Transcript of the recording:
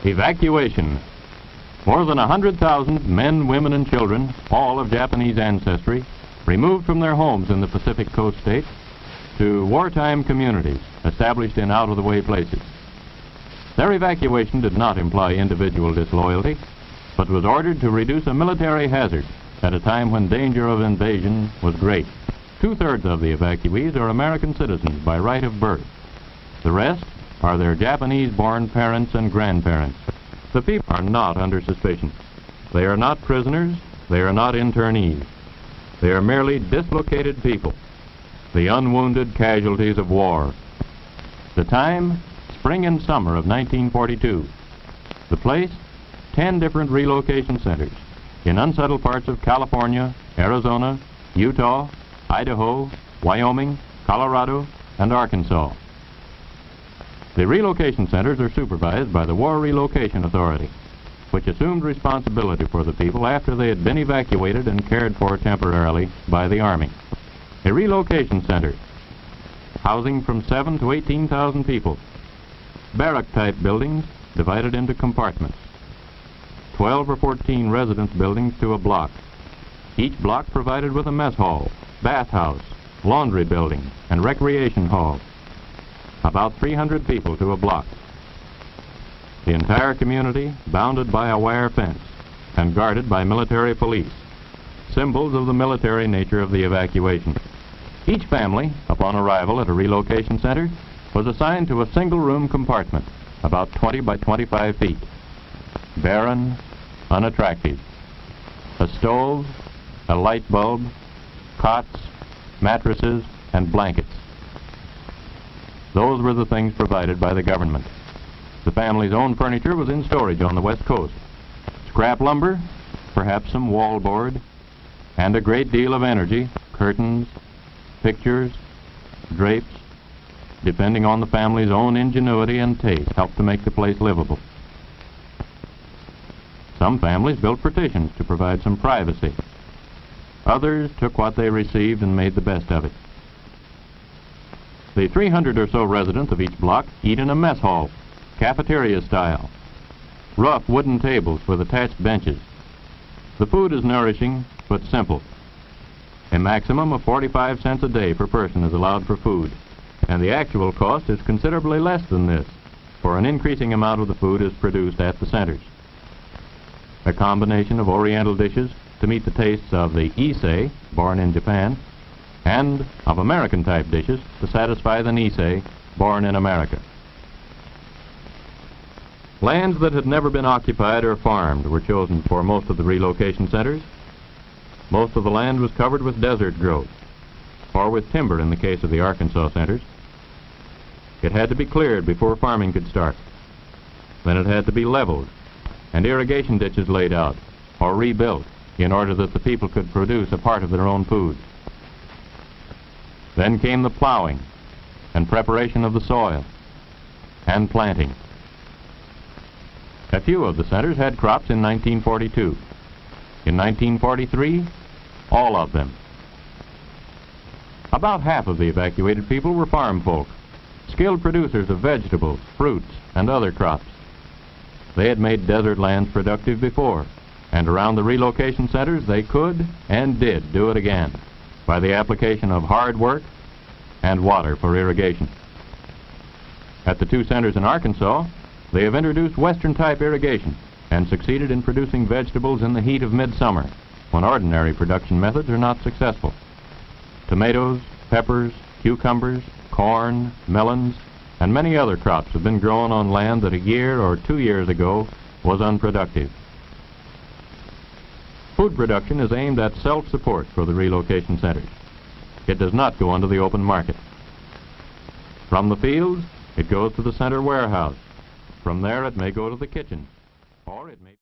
Evacuation. More than 100,000 men, women, and children, all of Japanese ancestry, removed from their homes in the Pacific Coast states to wartime communities established in out-of-the-way places. Their evacuation did not imply individual disloyalty, but was ordered to reduce a military hazard at a time when danger of invasion was great. Two-thirds of the evacuees are American citizens by right of birth. The rest are their Japanese-born parents and grandparents. The people are not under suspicion. They are not prisoners. They are not internees. They are merely dislocated people, the unwounded casualties of war. The time, spring and summer of 1942. The place, 10 different relocation centers in unsettled parts of California, Arizona, Utah, Idaho, Wyoming, Colorado, and Arkansas. The relocation centers are supervised by the War Relocation Authority, which assumed responsibility for the people after they had been evacuated and cared for temporarily by the Army. A relocation center, housing from 7,000 to 18,000 people. Barrack-type buildings divided into compartments. 12 or 14 residence buildings to a block. Each block provided with a mess hall, bathhouse, laundry building, and recreation hall. About 300 people to a block. The entire community bounded by a wire fence and guarded by military police, symbols of the military nature of the evacuation. Each family, upon arrival at a relocation center, was assigned to a single-room compartment, about 20 by 25 feet. Barren, unattractive. A stove, a light bulb, cots, mattresses, and blankets. Those were the things provided by the government. The family's own furniture was in storage on the West Coast. Scrap lumber, perhaps some wallboard, and a great deal of energy, curtains, pictures, drapes, depending on the family's own ingenuity and taste, helped to make the place livable. Some families built partitions to provide some privacy. Others took what they received and made the best of it. The 300 or so residents of each block eat in a mess hall, cafeteria style. Rough wooden tables with attached benches. The food is nourishing but simple. A maximum of 45 cents a day per person is allowed for food, and the actual cost is considerably less than this, for an increasing amount of the food is produced at the centers. A combination of Oriental dishes to meet the tastes of the Issei, born in Japan, and of American-type dishes to satisfy the Nisei, born in America. Lands that had never been occupied or farmed were chosen for most of the relocation centers. Most of the land was covered with desert growth, or with timber in the case of the Arkansas centers. It had to be cleared before farming could start. Then it had to be leveled, and irrigation ditches laid out, or rebuilt, in order that the people could produce a part of their own food. Then came the plowing and preparation of the soil and planting. A few of the centers had crops in 1942. In 1943, all of them. About half of the evacuated people were farm folk, skilled producers of vegetables, fruits, and other crops. They had made desert lands productive before, and around the relocation centers they could and did do it again by the application of hard work and water for irrigation. At the two centers in Arkansas, they have introduced Western-type irrigation and succeeded in producing vegetables in the heat of midsummer, when ordinary production methods are not successful. Tomatoes, peppers, cucumbers, corn, melons, and many other crops have been grown on land that a year or 2 years ago was unproductive. Food production is aimed at self-support for the relocation centers. It does not go onto the open market. From the fields, it goes to the center warehouse. From there, it may go to the kitchen, or it may...